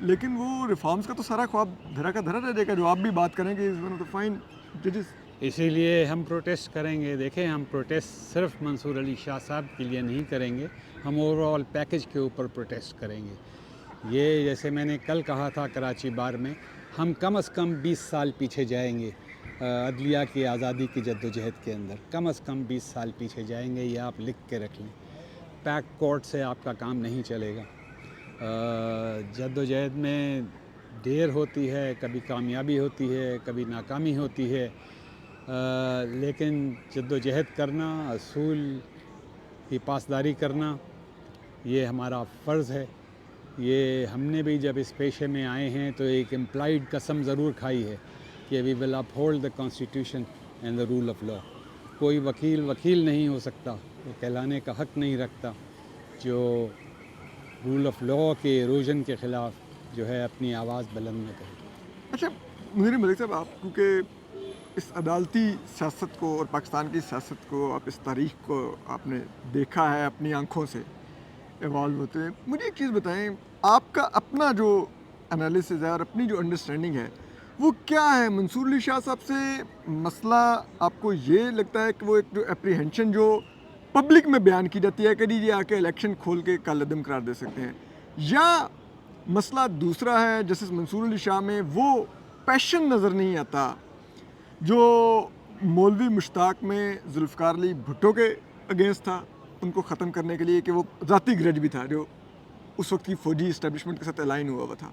لیکن وہ ریفارمز کا تو سارا خواب دھرا کا دھرا رہ جائے گا جو آپ بھی بات کریں گے is one of the fine ججز. اسی لیے ہم پروٹیسٹ کریں گے. دیکھیں ہم پروٹیسٹ صرف منصور علی شاہ صاحب کے لیے نہیں کریں گے, ہم اوور آل پیکج کے اوپر پروٹیسٹ کریں گے. یہ جیسے میں نے کل کہا تھا کراچی بار میں, ہم کم از کم 20 سال پیچھے جائیں گے عدلیہ کی آزادی کی جد و جہد کے اندر. کم از کم 20 سال پیچھے جائیں گے, یہ آپ لکھ کے رکھ لیں. پیک کورٹ سے آپ کا کام نہیں چلے گا. جد و جہد میں دیر ہوتی ہے, کبھی کامیابی ہوتی ہے, کبھی ناکامی ہوتی ہے, لیکن جد و جہد کرنا, اصول کی پاسداری کرنا, یہ ہمارا فرض ہے. یہ ہم نے بھی جب اس پیشے میں آئے ہیں تو ایک امپلائڈ قسم ضرور کھائی ہے کہ we will uphold the constitution and the rule of law. کوئی وکیل نہیں ہو سکتا, وہ کہلانے کا حق نہیں رکھتا جو رول آف لا کے ایروژن کے خلاف جو ہے اپنی آواز بلند نہ کرے. اچھا منیر ملک صاحب, آپ کیونکہ اس عدالتی سیاست کو اور پاکستان کی سیاست کو, آپ اس تاریخ کو آپ نے دیکھا ہے اپنی آنکھوں سے ایوالو ہوتے ہیں, مجھے ایک چیز بتائیں, آپ کا اپنا جو انالیسز ہے اور اپنی جو انڈرسٹینڈنگ ہے وہ کیا ہے منصور علی شاہ صاحب سے؟ مسئلہ آپ کو یہ لگتا ہے کہ وہ ایک جو اپریہنشن جو پبلک میں بیان کی جاتی ہے کہ جی آ کے الیکشن کھول کے کالعدم قرار دے سکتے ہیں, یا مسئلہ دوسرا ہے جسٹس منصور علی شاہ میں وہ پیشن نظر نہیں آتا جو مولوی مشتاق میں ذوالفقار علی بھٹو کے اگینسٹ تھا, ان کو ختم کرنے کے لیے, کہ وہ ذاتی گرج بھی تھا جو اس وقت کی فوجی اسٹیبلشمنٹ کے ساتھ الائن ہوا تھا.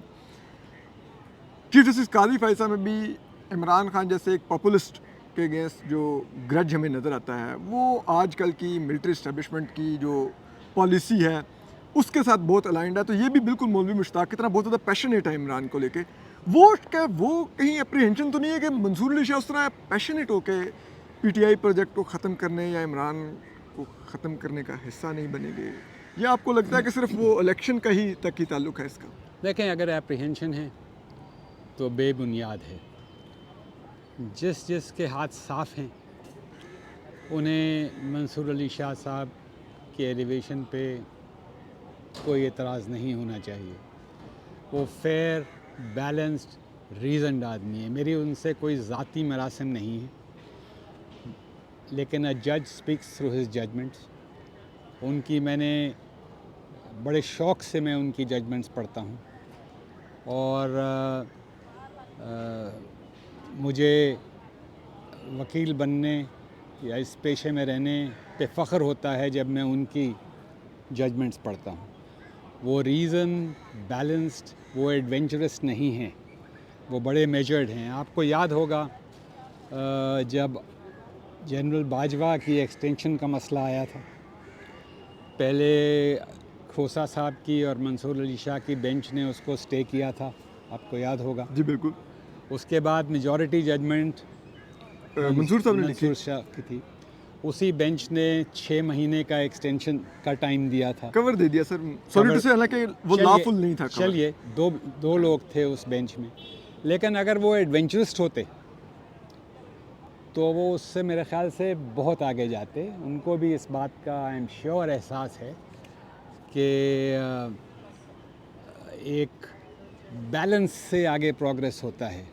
چیف جسٹس قاضی فیصل میں بھی عمران خان جیسے ایک پاپولسٹ کے اگینسٹ جو گرج ہمیں نظر آتا ہے وہ آج کل کی ملٹری اسٹیبلشمنٹ کی جو پالیسی ہے اس کے ساتھ بہت الائنڈ ہے. تو یہ بھی بالکل مولوی مشتاق کی طرح بہت زیادہ پیشنیٹ ہے عمران کو لے کے. وہ کہیں اپریہنشن تو نہیں ہے کہ منصور علی شاہ اس طرح پیشنیٹ ہو کے پی ٹی آئی پروجیکٹ کو ختم کرنے یا عمران کو ختم کرنے کا حصہ نہیں بنے گے, یا آپ کو لگتا ہے کہ صرف وہ الیکشن کا ہی تک ہی تعلق ہے اس کا؟ دیکھیں اگر اپریہنشن ہے تو بے بنیاد ہے. جس کے ہاتھ صاف ہیں انہیں منصور علی شاہ صاحب کے ایلیویشن پہ کوئی اعتراض نہیں ہونا چاہیے. وہ فیئر, بیلنسڈ, ریزنڈ آدمی ہے. میری ان سے کوئی ذاتی مراسم نہیں ہے, لیکن اے جج اسپیکس تھرو ہز ججمنٹس. ان کی میں نے بڑے شوق سے میں ان کی ججمنٹس پڑھتا ہوں, اور مجھے وکیل بننے یا اس پیشے میں رہنے پہ فخر ہوتا ہے جب میں ان کی ججمنٹس پڑھتا ہوں. وہ ریزن بیلنسڈ, وہ ایڈونچرس نہیں ہیں, وہ بڑے میجرڈ ہیں. آپ کو یاد ہوگا جب جنرل باجوہ کی ایکسٹینشن کا مسئلہ آیا تھا, پہلے کھوسا صاحب کی اور منصور علی شاہ کی بینچ نے اس کو سٹے کیا تھا, آپ کو یاد ہوگا. جی بالکل. اس کے بعد میجورٹی ججمنٹ منصور صاحب نے لکھی, منصور شاہ کی تھی. اسی بینچ نے 6 مہینے کا ایکسٹینشن کا ٹائم دیا تھا. کور دے دیا سر, سوری ٹو سے, حالانکہ وہ لافل نہیں تھا. چلیے دو لوگ تھے اس بینچ میں, لیکن اگر وہ ایڈونچرسٹ ہوتے تو وہ اس سے میرے خیال سے بہت آگے جاتے. ان کو بھی اس بات کا آئی ایم شیور احساس ہے کہ ایک بیلنس سے آگے پروگریس ہوتا ہے.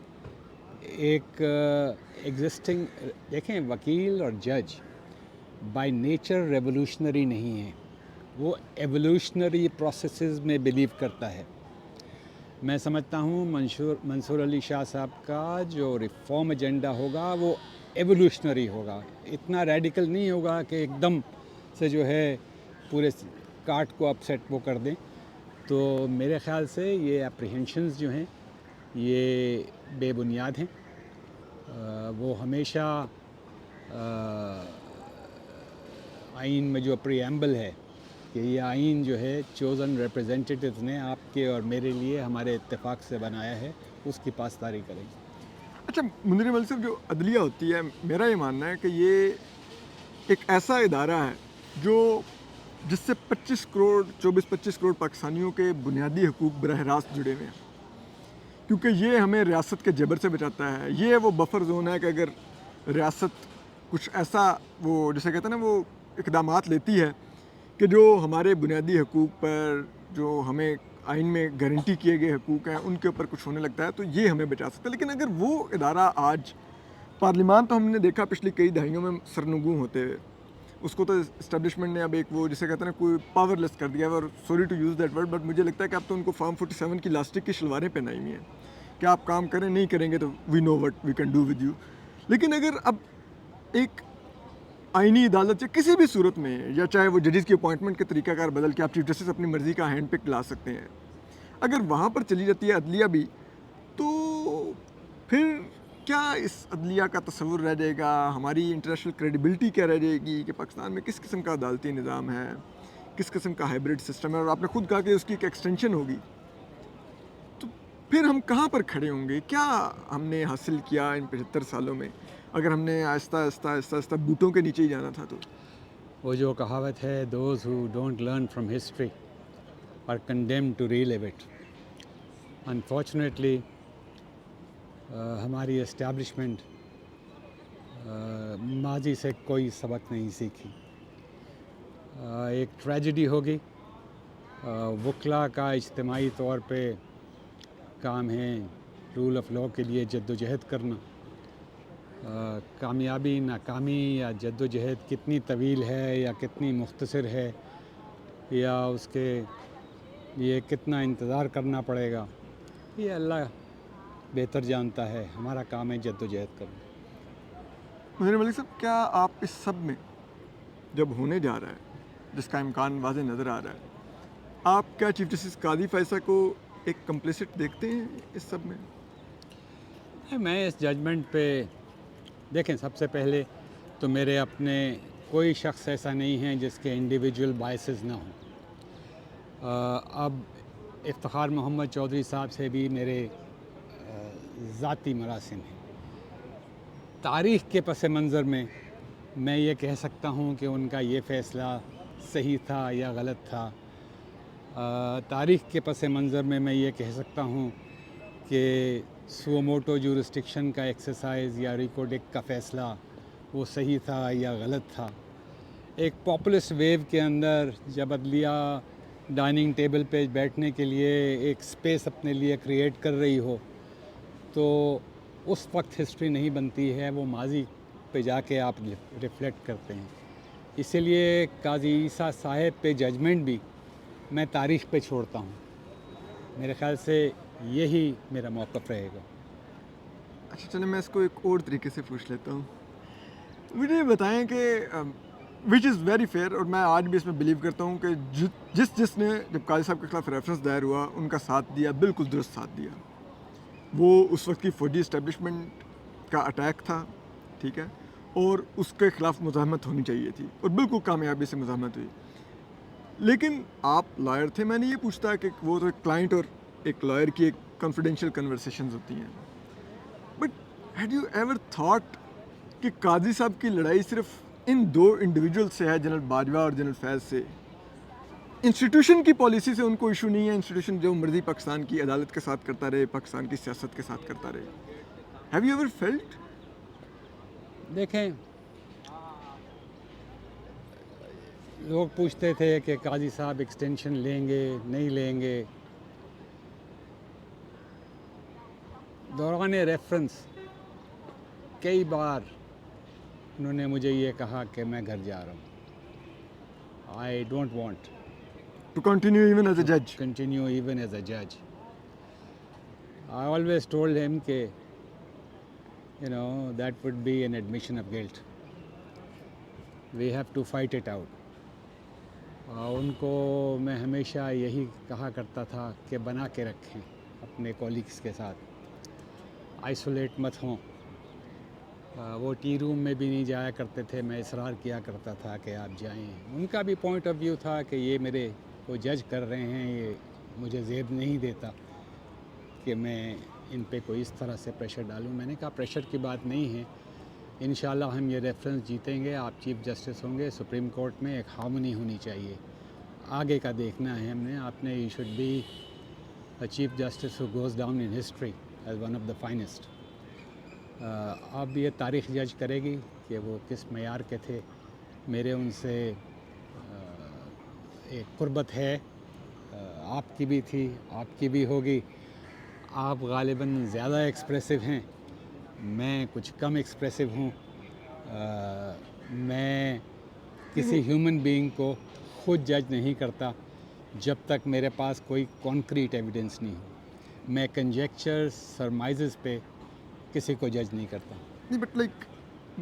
ایک ایگزسٹنگ, دیکھیں وکیل اور جج بائی نیچر ریولوشنری نہیں ہیں, وہ ایوولوشنری پروسیسز میں بلیو کرتا ہے. میں سمجھتا ہوں منصور علی شاہ صاحب کا جو ریفارم ایجنڈا ہوگا وہ ایوولوشنری ہوگا, اتنا ریڈیکل نہیں ہوگا کہ ایک دم سے جو ہے پورے کاٹ کو اپسیٹ وہ کر دیں. تو میرے خیال سے یہ اپریہنشنز جو ہیں یہ بے بنیاد ہیں. وہ ہمیشہ آئین میں جو پریامبل ہے کہ یہ آئین جو ہے چوزن ریپرزینٹیٹیوز نے آپ کے اور میرے لیے ہمارے اتفاق سے بنایا ہے, اس کی پاسداری کریں گے. اچھا منیر ملک صاحب, جو عدلیہ ہوتی ہے میرا یہ ماننا ہے کہ یہ ایک ایسا ادارہ ہے جو جس سے 24-25 کروڑ پاکستانیوں کے بنیادی حقوق براہ راست جڑے ہوئے ہیں, کیونکہ یہ ہمیں ریاست کے جبر سے بچاتا ہے. یہ وہ بفر زون ہے کہ اگر ریاست کچھ ایسا وہ جیسے کہتے ہیں نا وہ اقدامات لیتی ہے کہ جو ہمارے بنیادی حقوق پر, جو ہمیں آئین میں گارنٹی کیے گئے حقوق ہیں ان کے اوپر کچھ ہونے لگتا ہے تو یہ ہمیں بچا سکتا ہے. لیکن اگر وہ ادارہ آج پارلیمان تو ہم نے دیکھا پچھلی کئی دہائیوں میں سرنگوں ہوتے ہوئے, اس کو تو اسٹیبلشمنٹ نے اب ایک وہ جسے کہتے ہیں نا کوئی پاور لیس کر دیا ہے, اور sorry to use that word but مجھے لگتا ہے کہ اب تو ان کو فارم 47 کی لاسٹک کی شلواریں پہنائی ہوئی ہیں کہ آپ کام کریں, نہیں کریں گے تو we know what we can do with you. لیکن اگر اب ایک آئینی عدالت یا کسی بھی صورت میں, یا چاہے وہ ججز کی اپوائنٹمنٹ کے طریقہ کار بدل کے آپ چیف جسٹس اپنی مرضی کا ہینڈ پک لا سکتے ہیں, اگر وہاں پر چلی جاتی ہے عدلیہ بھی, تو پھر کیا اس عدلیہ کا تصور رہ جائے گا, ہماری انٹرنیشنل کریڈیبلٹی کیا رہ جائے گی کہ پاکستان میں کس قسم کا عدالتی نظام ہے, کس قسم کا ہائبرڈ سسٹم ہے, اور آپ نے خود کہا کہ اس کی ایک ایکسٹینشن ہوگی, تو پھر ہم کہاں پر کھڑے ہوں گے؟ کیا ہم نے حاصل کیا ان 75 سالوں میں اگر ہم نے آہستہ آہستہ آہستہ آہستہ بوٹوں کے نیچے ہی جانا تھا تو؟ وہ جو کہاوت ہے, those who don't learn from history are condemned to relive it. Unfortunately ہماری اسٹیبلشمنٹ ماضی سے کوئی سبق نہیں سیکھی. ایک ٹریجڈی ہوگی, وکلا کا اجتماعی طور پہ کام ہے رول آف لاء کے لیے جد و جہد کرنا. کامیابی ناکامی یا جد و جہد کتنی طویل ہے یا کتنی مختصر ہے, یا اس کے لیے کتنا انتظار کرنا پڑے گا, یہ اللہ بہتر جانتا ہے. ہمارا کام ہے جد و جہد کرنا. مظہر ملک صاحب, کیا آپ اس سب میں جب ہونے جا رہا ہے, جس کا امکان واضح نظر آ رہا ہے, آپ کیا چیف جسٹس قاضی فیصل کو ایک کمپلیسٹ دیکھتے ہیں اس سب میں؟ میں اس ججمنٹ پہ, دیکھیں سب سے پہلے تو میرے اپنے کوئی شخص ایسا نہیں ہے جس کے انڈیویجول بائسز نہ ہوں. اب افتخار محمد چودھری صاحب سے بھی میرے ذاتی مراسم ہیں. تاریخ کے پس منظر میں یہ کہہ سکتا ہوں کہ ان کا یہ فیصلہ صحیح تھا یا غلط تھا. تاریخ کے پس منظر میں یہ کہہ سکتا ہوں کہ سو موٹو جورسٹکشن کا ایکسرسائز یا ریکوڈک کا فیصلہ وہ صحیح تھا یا غلط تھا. ایک پاپولسٹ ویو کے اندر جب عدلیہ ڈائننگ ٹیبل پہ بیٹھنے کے لیے ایک سپیس اپنے لیے کریٹ کر رہی ہو, تو اس وقت ہسٹری نہیں بنتی ہے, وہ ماضی پہ جا کے آپ ریفلیکٹ کرتے ہیں. اسی لیے قاضی عیسیٰ صاحب پہ ججمنٹ بھی میں تاریخ پہ چھوڑتا ہوں. میرے خیال سے یہی میرا موقف رہے گا. اچھا چلیں میں اس کو ایک اور طریقے سے پوچھ لیتا ہوں. مجھے یہ بتائیں کہ وچ از ویری فیئر, اور میں آج بھی اس میں بلیو کرتا ہوں کہ جس نے جب قاضی صاحب کے خلاف ریفرنس دائر ہوا ان کا ساتھ دیا, بالکل درست ساتھ دیا. وہ اس وقت کی فوجی اسٹیبلشمنٹ کا اٹیک تھا, ٹھیک ہے, اور اس کے خلاف مزاحمت ہونی چاہیے تھی, اور بالکل کامیابی سے مزاحمت ہوئی. لیکن آپ لائر تھے, میں نے یہ پوچھتا کہ وہ تو ایک کلائنٹ اور ایک لائر کی ایک کانفیڈینشیل کنورسیشنز ہوتی ہیں, but had you ever thought کہ قاضی صاحب کی لڑائی صرف ان دو انڈیویجول سے ہے, جنرل باجوہ اور جنرل فیض سے؟ انسٹیٹیوشن کی پالیسی سے ان کو ایشو نہیں ہے, انسٹیٹیوشن جو مرضی پاکستان کی عدالت کے ساتھ کرتا رہے, پاکستان کی سیاست کے ساتھ کرتا رہے. Have you ever felt? دیکھیں, لوگ پوچھتے تھے کہ قاضی صاحب ایکسٹینشن لیں گے نہیں لیں گے. دوران ریفرنس کئی بار انہوں نے مجھے یہ کہا کہ میں گھر جا رہا ہوں. I don't want to continue even as a جج. continue even as a judge. I always told him کہ that would be an admission of guilt. We have to fight it out. ان کو میں ہمیشہ یہی کہا کرتا تھا کہ بنا کے رکھیں اپنے کولیگس کے ساتھ, آئسولیٹ مت ہوں. وہ ٹی روم میں بھی نہیں جایا کرتے تھے, میں اصرار کیا کرتا تھا کہ آپ جائیں. ان کا بھی پوائنٹ آف ویو تھا کہ یہ میرے کو جج کر رہے ہیں, یہ مجھے زیب نہیں دیتا کہ میں ان پہ کوئی اس طرح سے پریشر ڈالوں. میں نے کہا پریشر کی بات نہیں ہے, انشاءاللہ ہم یہ ریفرنس جیتیں گے, آپ چیف جسٹس ہوں گے, سپریم کورٹ میں ایک ہارمونی ہونی چاہیے, آگے کا دیکھنا ہے ہم نے. آپ نے you should be a chief justice who goes down in history as one of the finest. اب یہ تاریخ جج کرے گی کہ وہ کس معیار کے تھے. میرے ان سے ایک قربت ہے, آپ کی بھی تھی, آپ کی بھی ہوگی. آپ غالباً زیادہ ایکسپریسو ہیں, میں کچھ کم ایکسپریسو ہوں. میں کسی ہیومن بینگ کو خود جج نہیں کرتا جب تک میرے پاس کوئی کانکریٹ ایویڈنس نہیں ہو. میں کنجیکچر سرمائزز پہ کسی کو جج نہیں کرتا. نہیں but like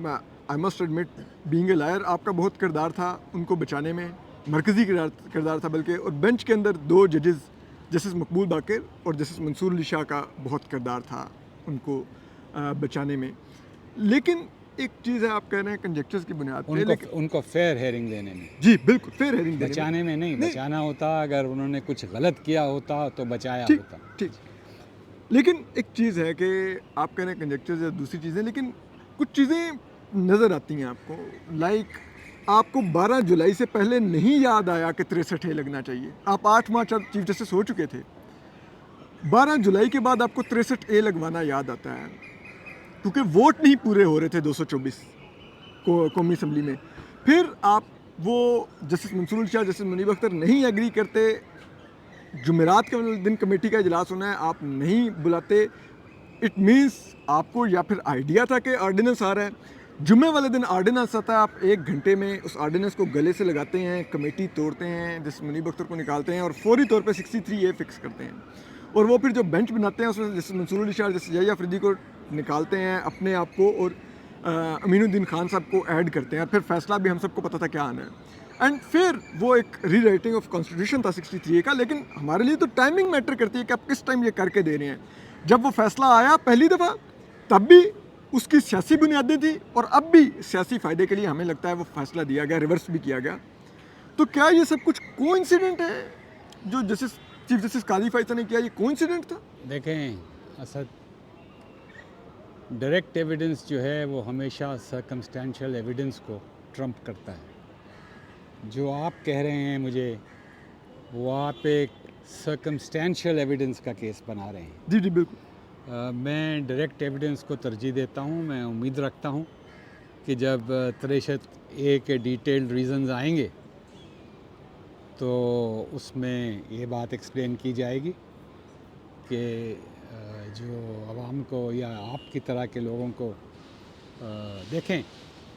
I must admit being a lawyer آپ کا بہت کردار تھا ان کو بچانے میں, مرکزی کردار تھا بلکہ, اور بینچ کے اندر 2 ججز جسٹس مقبول باقر اور جسٹس منصور علی شاہ کا بہت کردار تھا ان کو بچانے میں. لیکن ایک چیز ہے, آپ کہہ رہے ہیں کنجیکچرز کی بنیاد پہ, ان کو فیئر ہیئرنگ دینے میں, جی بالکل فیئر ہیئرنگ دینے بچانے میں نہیں. بچانا ہوتا, اگر انہوں نے کچھ غلط کیا ہوتا تو بچایا ٹھیک ہوتا. ٹھیک. لیکن ایک چیز ہے کہ آپ کہہ رہے ہیں کنجیکچرز یا دوسری چیزیں, لیکن کچھ چیزیں نظر آتی ہیں آپ کو, لائک آپ کو 12 جولائی سے پہلے نہیں یاد آیا کہ 63 اے لگنا چاہیے. آپ 8 مارچ چیف جسٹس ہو چکے تھے, 12 جولائی کے بعد آپ کو 63 اے لگوانا یاد آتا ہے کیونکہ ووٹ نہیں پورے ہو رہے تھے 224 قومی اسمبلی میں. پھر آپ وہ جسٹس منصور علی شاہ, جسٹس منیب اختر نہیں ایگری کرتے, جمعرات کے دن کمیٹی کا اجلاس ہونا ہے, آپ نہیں بلاتے. اٹ مینس آپ کو یا پھر آئیڈیا تھا کہ آرڈیننس آ رہا ہے, جمعے والے دن آرڈیننس آتا ہے, آپ 1 گھنٹے میں اس آرڈیننس کو گلے سے لگاتے ہیں, کمیٹی توڑتے ہیں, جس منیب اختر کو نکالتے ہیں اور فوری طور پہ 63 اے فکس کرتے ہیں. اور وہ پھر جو بینچ بناتے ہیں اس میں جس منصور علی شاہ, جس یحییٰ افریدی کو نکالتے ہیں اپنے آپ کو, اور امین الدین خان صاحب کو ایڈ کرتے ہیں. پھر فیصلہ بھی ہم سب کو پتہ تھا کیا آنا ہے. اینڈ پھر وہ ایک ری رائٹنگ آف کانسٹیٹیوشن تھا 63 کا. لیکن ہمارے لیے تو ٹائمنگ میٹر کرتی ہے کہ آپ کس ٹائم یہ کر کے دے رہے ہیں. جب وہ فیصلہ آیا پہلی دفعہ, تب بھی اس کی سیاسی بنیادیں تھیں, اور اب بھی سیاسی فائدے کے لیے ہمیں لگتا ہے وہ فیصلہ دیا گیا, ریورس بھی کیا گیا. تو کیا یہ سب کچھ کو انسیڈنٹ ہے جو چیف جسٹس قاضی فیصل نے کیا, یہ کو انسیڈنٹ تھا؟ دیکھیں اسد, ڈائریکٹ ایویڈنس جو ہے وہ ہمیشہ سرکمسٹینشیل ایویڈنس کو ٹرمپ کرتا ہے. جو آپ کہہ رہے ہیں مجھے, وہ آپ ایک سرکمسٹینشیل ایویڈنس کا کیس بنا رہے ہیں. جی جی بالکل. میں ڈائریکٹ ایویڈنس کو ترجیح دیتا ہوں. میں امید رکھتا ہوں کہ جب 63 اے کے ڈیٹیلڈ ریزنز آئیں گے تو اس میں یہ بات ایکسپلین کی جائے گی کہ جو عوام کو یا آپ کی طرح کے لوگوں کو, دیکھیں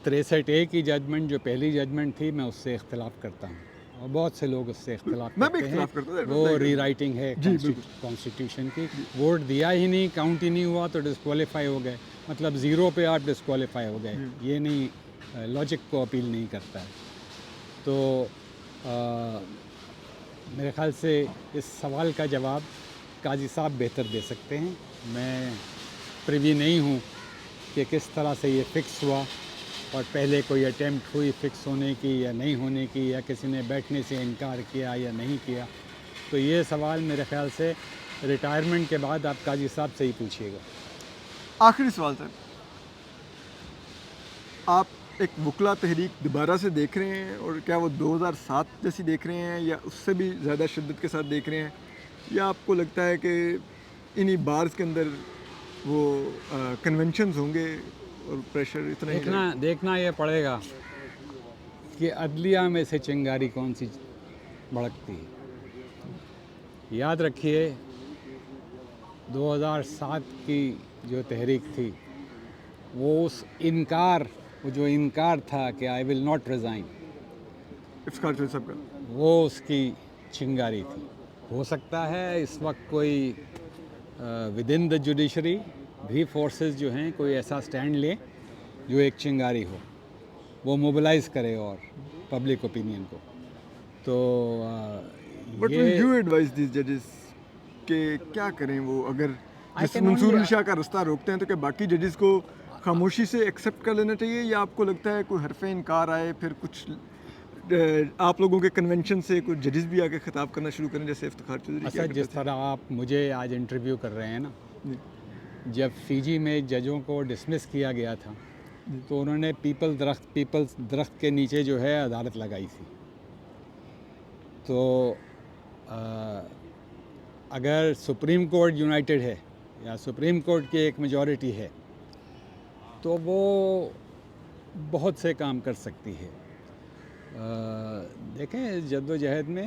63 اے کی ججمنٹ جو پہلی ججمنٹ تھی, میں اس سے اختلاف کرتا ہوں, اور بہت سے لوگ اس سے اختلاف میں بھی کرتے ہیں. اختلاف کرتا ہوں, وہ ری رائٹنگ ہے کانسٹیٹیوشن کی. ووٹ دیا ہی نہیں, کاؤنٹ ہی نہیں ہوا تو ڈسکوالیفائی ہو گئے, مطلب 0 پہ آپ ڈسکوالیفائی ہو گئے. یہ نہیں, لاجک کو اپیل نہیں کرتا ہے. تو میرے خیال سے اس سوال کا جواب قاضی صاحب بہتر دے سکتے ہیں. میں پریوی نہیں ہوں کہ کس طرح سے یہ فکس ہوا, اور پہلے کوئی اٹیمپٹ ہوئی فکس ہونے کی یا نہیں ہونے کی, یا کسی نے بیٹھنے سے انکار کیا یا نہیں کیا. تو یہ سوال میرے خیال سے ریٹائرمنٹ کے بعد آپ قاضی صاحب سے ہی پوچھیے گا. آخری سوال سر, آپ ایک وکلا تحریک دوبارہ سے دیکھ رہے ہیں, اور کیا وہ 2007 جیسی دیکھ رہے ہیں, یا اس سے بھی زیادہ شدت کے ساتھ دیکھ رہے ہیں, یا آپ کو لگتا ہے کہ انہی بارز کے اندر وہ کنونشنز ہوں گے اور پریشر اتنا ہی دیکھنا یہ پڑے گا کہ عدلیہ میں سے چنگاری کون سی بھڑکتی ہے. یاد رکھیے 2007 کی جو تحریک تھی, وہ جو انکار تھا کہ آئی ول ناٹ ریزائن, افخار چودھری صاحب کا, وہ اس کی چنگاری تھی. ہو سکتا ہے اس وقت کوئی ود ان دا جوڈیشری بھی فورسز جو ہیں کوئی ایسا سٹینڈ لیں جو ایک چنگاری ہو, وہ موبلائز کرے اور پبلک اوپینین کو. تو but will you advise these ججز کہ کیا کریں وہ, اگر جس منصور علی شاہ کا رستہ روکتے ہیں تو کیا باقی ججز کو خاموشی سے ایکسیپٹ کر لینا چاہیے, یا آپ کو لگتا ہے کوئی حرف انکار آئے پھر کچھ آپ لوگوں کے کنونشن سے کچھ ججز بھی آ کے خطاب کرنا شروع کریں, جیسے افتخار چودھری کیا کرتے تھے؟ جس طرح آپ مجھے آج انٹرویو کر رہے ہیں نا, جب فیجی میں ججوں کو ڈسمس کیا گیا تھا تو انہوں نے پیپلز درخت کے نیچے جو ہے عدالت لگائی تھی. تو اگر سپریم کورٹ یونائٹڈ ہے یا سپریم کورٹ کی ایک میجورٹی ہے تو وہ بہت سے کام کر سکتی ہے. دیکھیں جد و جہد میں